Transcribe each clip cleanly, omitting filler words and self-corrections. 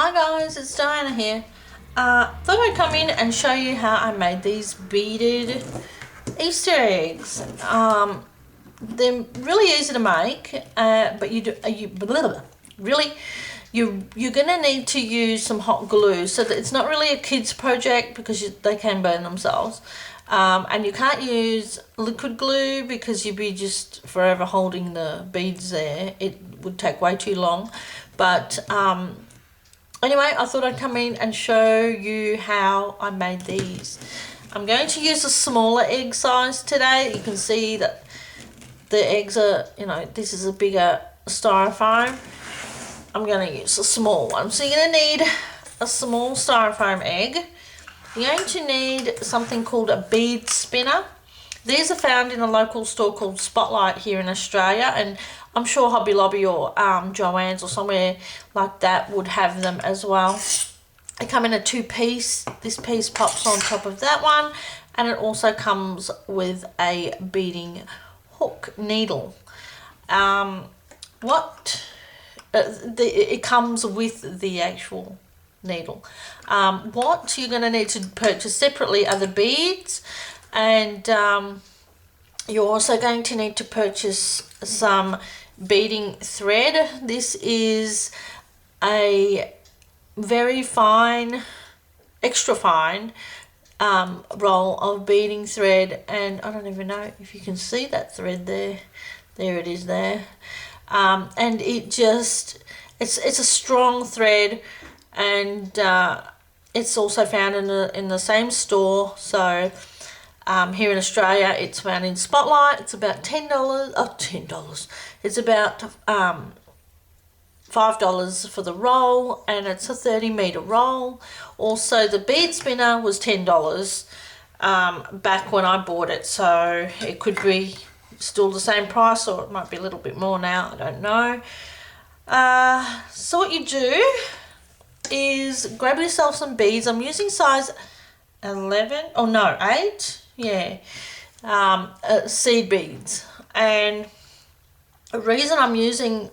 Hi guys, it's Diana here. Thought I'd come in and show you how I made these beaded Easter eggs. They're really easy to make, but you're gonna need to use some hot glue. So that it's not really a kid's project because they can burn themselves. And you can't use liquid glue because you'd be just forever holding the beads there. It would take way too long. But anyway, I thought I'd come in and show you how I made these. I'm going to use a smaller egg size today. You can see that the eggs are, this is a bigger styrofoam. I'm going to use a small one. So you're going to need a small styrofoam egg. You're going to need something called a bead spinner. These are found in a local store called Spotlight here in Australia, and I'm sure Hobby Lobby or Joann's or somewhere like that would have them as well. They come in a 2-piece. This piece pops on top of that one, and it also comes with a beading hook needle. It comes with the actual needle. What you're going to need to purchase separately are the beads, and you're also going to need to purchase some beading thread. This is a very fine, extra fine roll of beading thread, and I don't even know if you can see that thread there. There it is there. And it's a strong thread, and it's also found in the same store. So here in Australia, it's found in Spotlight. It's about $10. Oh, $10. It's about $5 for the roll, and it's a 30-meter roll. Also, the bead spinner was $10 back when I bought it, so it could be still the same price, or it might be a little bit more now. I don't know. So what you do is grab yourself some beads. I'm using size 11, oh no, 8, yeah, seed beads. And the reason I'm using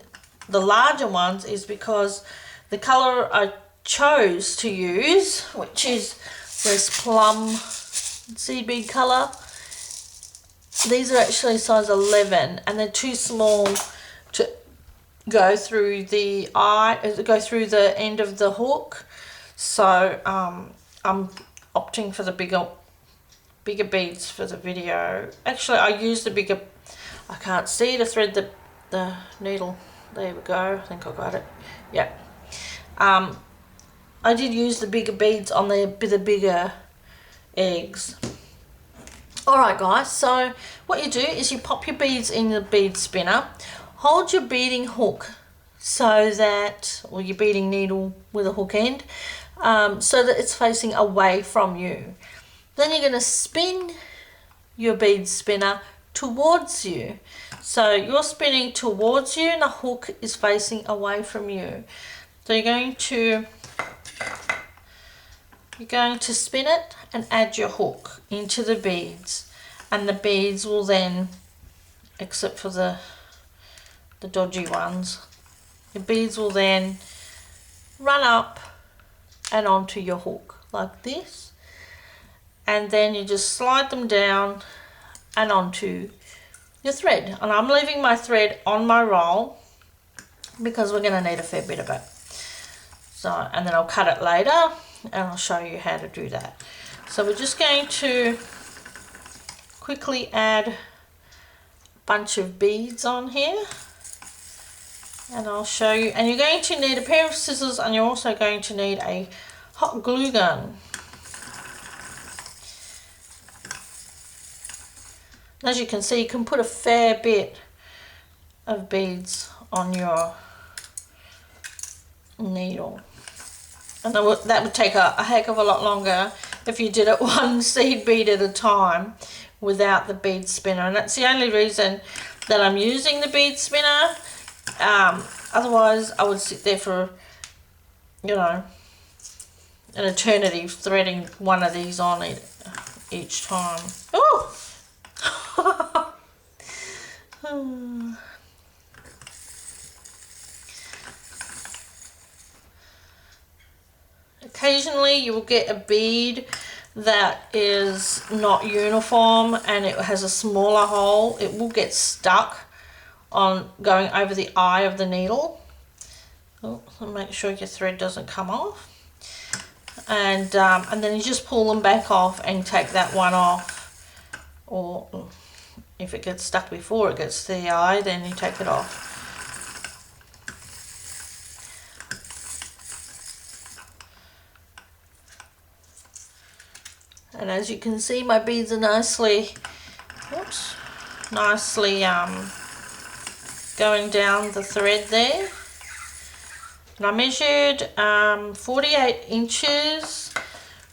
the larger ones is because the color I chose to use, which is this plum seed bead color, these are actually size 11, and they're too small to go through the end of the hook. So I'm opting for the bigger beads for the video. Actually, I use the bigger. I can't see to thread the needle. There we go. I think I got it. Yeah. I did use the bigger beads on the bigger eggs. Alright guys, so what you do is you pop your beads in the bead spinner, hold your beading hook so that, or your beading needle with a hook end, so that it's facing away from you. Then you're going to spin your bead spinner towards you. So you're spinning towards you and the hook is facing away from you. So you're going to spin it and add your hook into the beads, and the beads will then, except for the dodgy ones, the beads will then run up and onto your hook like this, and then you just slide them down and onto your thread. And I'm leaving my thread on my roll because we're going to need a fair bit of it. So, and then I'll cut it later and I'll show you how to do that. So we're just going to quickly add a bunch of beads on here, and I'll show you. And you're going to need a pair of scissors, and you're also going to need a hot glue gun. As you can see, you can put a fair bit of beads on your needle, and that would take a heck of a lot longer if you did it one seed bead at a time without the bead spinner. And that's the only reason that I'm using the bead spinner. Otherwise I would sit there for an eternity threading one of these on each time. Oh! Occasionally you will get a bead that is not uniform and it has a smaller hole. It will get stuck on going over the eye of the needle. Oh, so make sure your thread doesn't come off. And then you just pull them back off and take that one off. Or if it gets stuck before it gets to the eye, then you take it off. And as you can see, my beads are nicely going down the thread there. And I measured 48 inches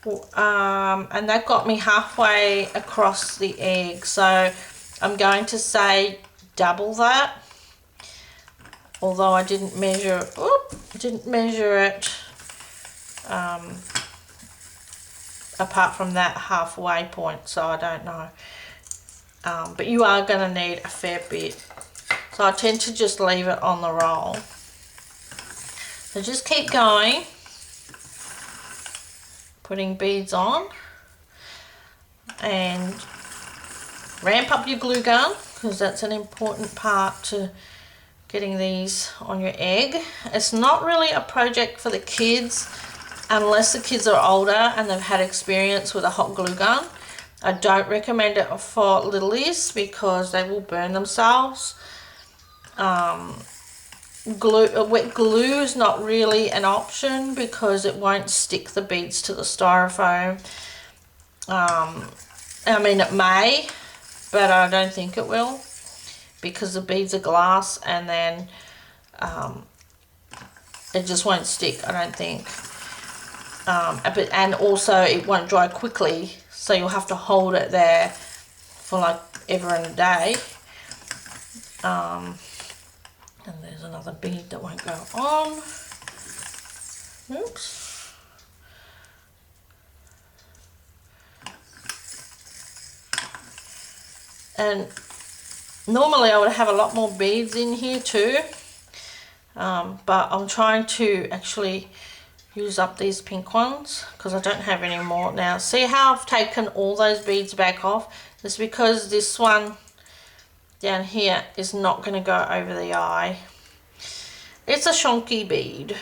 and that got me halfway across the egg. So I'm going to say double that. Although I didn't measure, it apart from that halfway point, so I don't know. But you are going to need a fair bit. So I tend to just leave it on the roll. So just keep going, putting beads on, and ramp up your glue gun because that's an important part to getting these on your egg. It's not really a project for the kids unless the kids are older and they've had experience with a hot glue gun. I don't recommend it for littlies because they will burn themselves. Wet glue is not really an option because it won't stick the beads to the styrofoam. I mean, it may, but I don't think it will because the beads are glass, and then it just won't stick, I don't think. And also it won't dry quickly, so you'll have to hold it there for like ever and a day. And there's another bead that won't go on. Oops. And normally I would have a lot more beads in here too, but I'm trying to actually use up these pink ones because I don't have any more now. See how I've taken all those beads back off? It's because this one down here is not going to go over the eye. It's a chunky bead.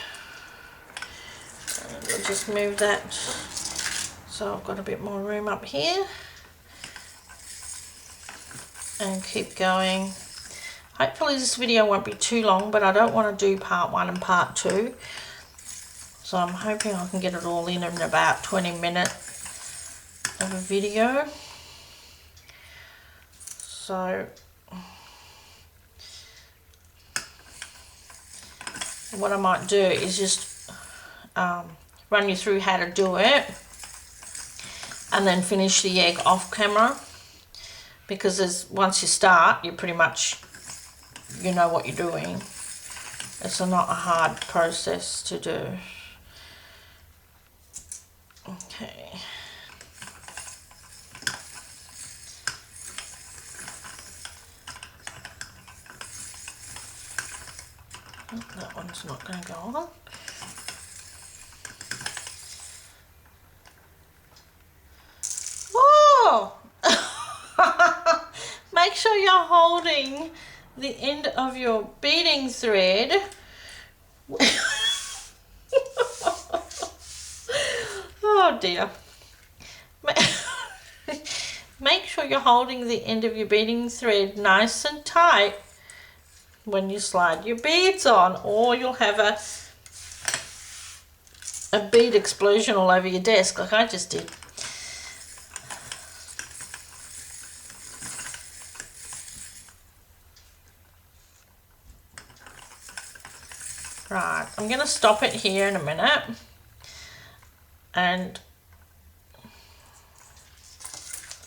And we'll just move that so I've got a bit more room up here. And keep going. Hopefully this video won't be too long, but I don't want to do part 1 and part 2. So I'm hoping I can get it all in about 20 minutes of a video. So what I might do is just run you through how to do it and then finish the egg off camera, because once you start, you pretty much, you know what you're doing. It's not a hard process to do. Okay. That one's not going to go on. Oh! Make sure you're holding the end of your beading thread. Oh dear. Make sure you're holding the end of your beading thread nice and tight when you slide your beads on, or you'll have a bead explosion all over your desk like I just did. Right, I'm going to stop it here in a minute, and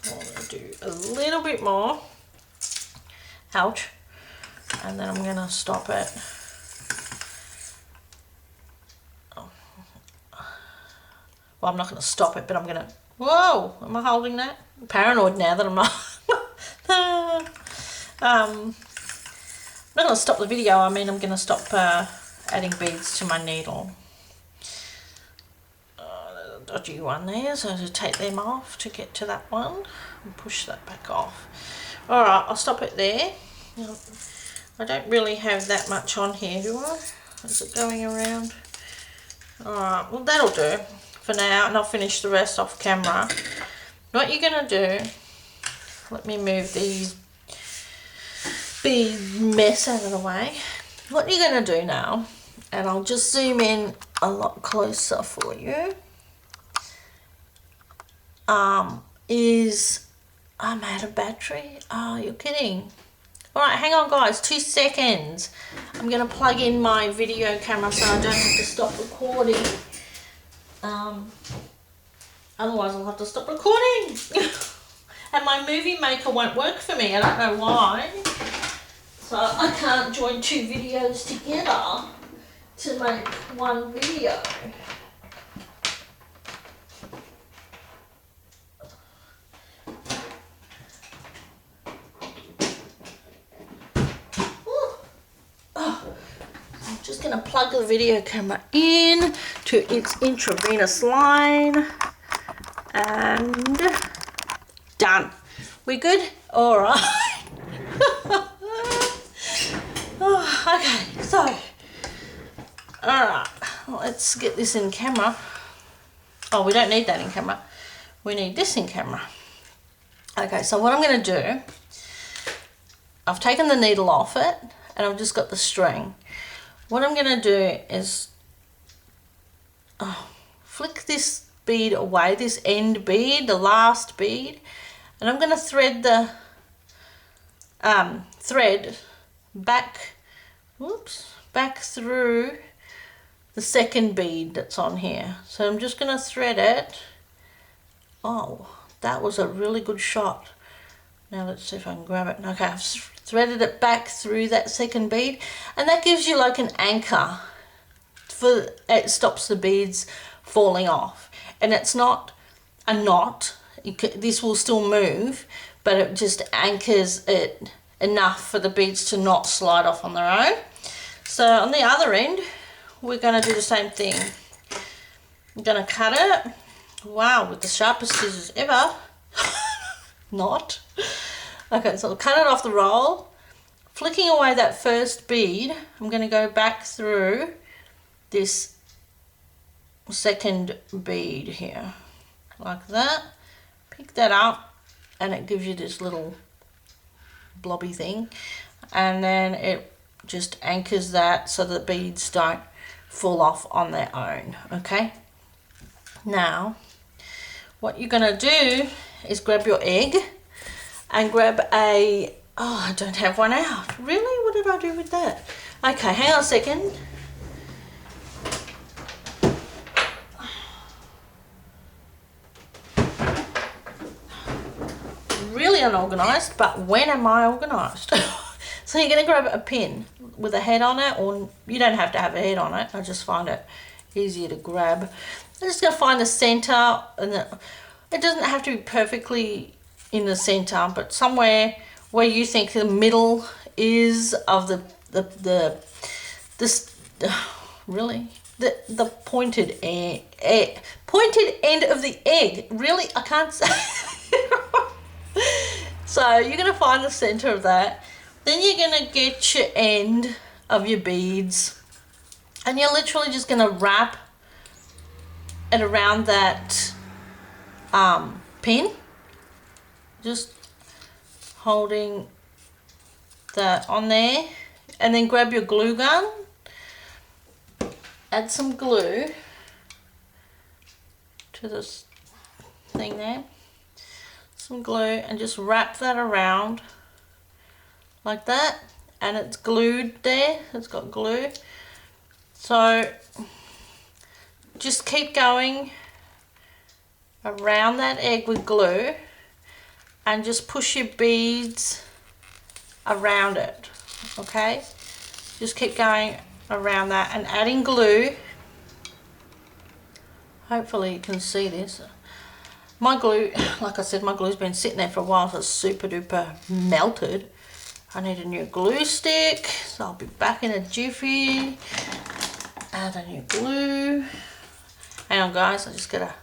I'm going to do a little bit more. Ouch. And then I'm going to stop it. Well, I'm not going to stop it, but I'm going to... Whoa! Am I holding that? I'm paranoid now that I'm not... I'm not going to stop the video. I mean, I'm going to stop adding beads to my needle. dodgy one there, so to take them off to get to that one and push that back off. Alright, I'll stop it there. I don't really have that much on here, do I? Is it going around? Alright, well that'll do for now, and I'll finish the rest off camera. What you're going to do, let me move these bead mess out of the way. What you're going to do now, and I'll just zoom in a lot closer for you, is I'm out of battery. Oh, you're kidding. Alright, hang on guys, 2 seconds. I'm going to plug in my video camera so I don't have to stop recording. Otherwise I'll have to stop recording. And my movie maker won't work for me, I don't know why. So I can't join 2 videos together to make one video. Just going to plug the video camera in to its intravenous line, and done. We good? All right. Oh, okay, so all right, let's get this in camera. Oh, we don't need that in camera. We need this in camera. Okay, so what I'm going to do, I've taken the needle off it and I've just got the string. What I'm going to do is flick this bead away, this end bead, the last bead, and I'm going to thread the thread back, back through the second bead that's on here. So I'm just going to thread it. Oh, that was a really good shot. Now let's see if I can grab it. Okay, I've threaded it back through that second bead, and that gives you like an anchor. It stops the beads falling off, and it's not a knot. This will still move, but it just anchors it enough for the beads to not slide off on their own. So on the other end, we're going to do the same thing. I'm going to cut it. Wow, with the sharpest scissors ever. Not. Okay, so I'll cut it off the roll. Flicking away that first bead, I'm going to go back through this second bead here, like that. Pick that up, and it gives you this little blobby thing, and then it just anchors that so the beads don't fall off on their own. Okay, now what you're going to do is grab your egg and grab a, oh, I don't have one out. Really? What did I do with that? Okay, hang on a second. Really unorganised, but when am I organised? So you're going to grab a pin with a head on it, or you don't have to have a head on it. I just find it easier to grab. I'm just going to find the centre, and it doesn't have to be perfectly in the centre, but somewhere where you think the middle is of the pointed pointed end of the egg. Really, I can't say. So you're going to find the centre of that. Then you're going to get your end of your beads, and you're literally just going to wrap it around that pin, just holding that on there, and then grab your glue gun, add some glue to this thing there, some glue, and just wrap that around like that, and it's glued there, it's got glue. So just keep going around that egg with glue, and just push your beads around it. Okay, just keep going around that and adding glue. Hopefully you can see this. My glue, like I said, my glue's been sitting there for a while, so it's super duper melted. I need a new glue stick, so I'll be back in a jiffy. Add a new glue. Hang on guys, I just gotta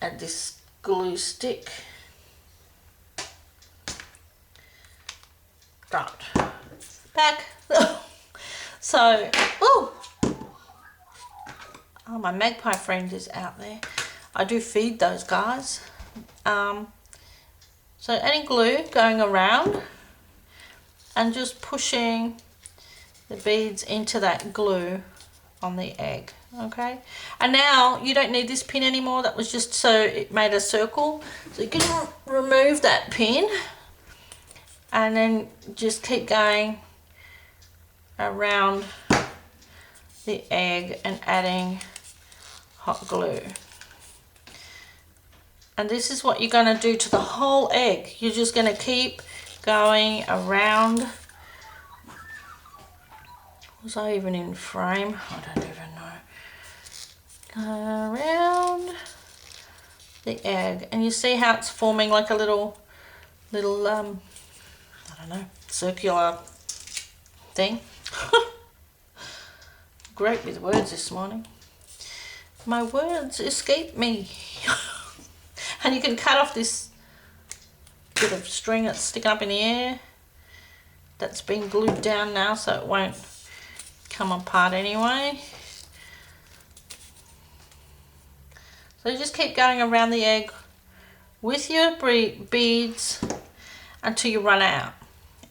add this glue stick. Right, back. So, oh, my magpie friend is out there. I do feed those guys. So adding glue, going around and just pushing the beads into that glue on the egg. Okay, and now you don't need this pin anymore. That was just so it made a circle. So you can remove that pin and then just keep going around the egg and adding hot glue. And this is what you're going to do to the whole egg. You're just going to keep going around. Was I even in frame? I don't even know. Around the egg, and you see how it's forming like a little I don't know, circular thing. Great with words this morning. My words escape me. And you can cut off this bit of string that's sticking up in the air. That's been glued down now, so it won't come apart anyway. So you just keep going around the egg with your beads until you run out.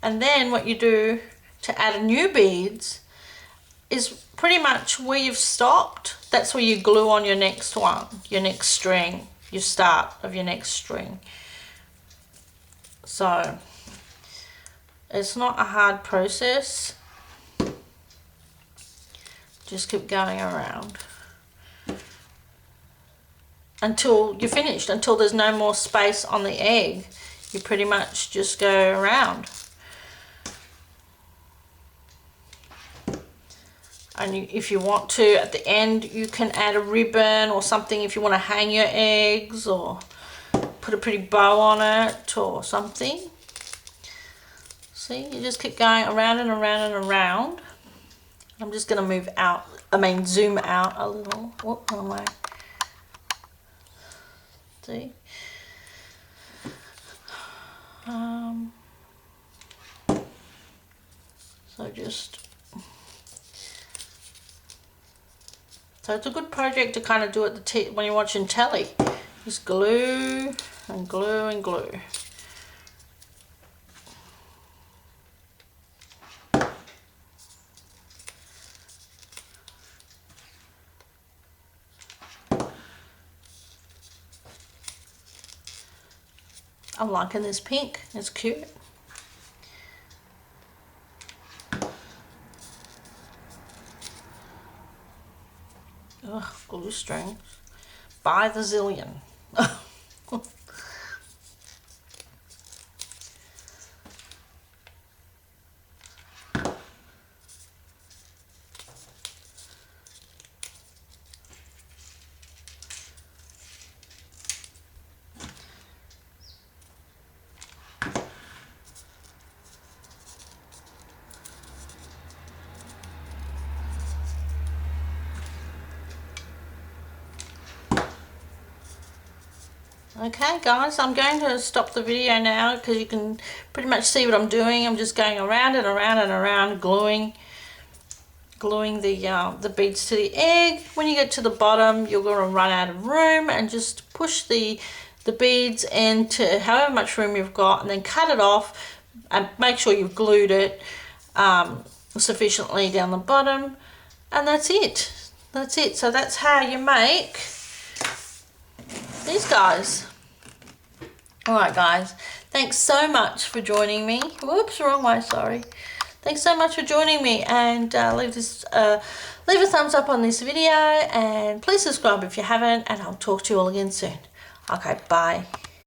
And then what you do to add new beads is pretty much where you've stopped. That's where you glue on your next one, your next string, your start of your next string. So it's not a hard process. Just keep going around until you're finished, until there's no more space on the egg. You pretty much just go around. And if you want to, at the end, you can add a ribbon or something if you want to hang your eggs, or put a pretty bow on it or something. See, you just keep going around and around and around. I'm just going to move out, zoom out a little. Whoop, wrong way. See? So it's a good project to kind of do at the when you're watching telly. Just glue and glue and glue. I'm liking this pink, it's cute. Ugh, glue strings. By the zillion. Okay guys, I'm going to stop the video now because you can pretty much see what I'm doing. I'm just going around and around and around, gluing the beads to the egg. When you get to the bottom, you're going to run out of room, and just push the beads into however much room you've got, and then cut it off and make sure you've glued it sufficiently down the bottom, and that's it. That's it. So that's how you make these guys. Alright guys, thanks so much for joining me. Whoops, wrong way, sorry. Thanks so much for joining me, and leave a thumbs up on this video, and please subscribe if you haven't, and I'll talk to you all again soon. Okay, bye.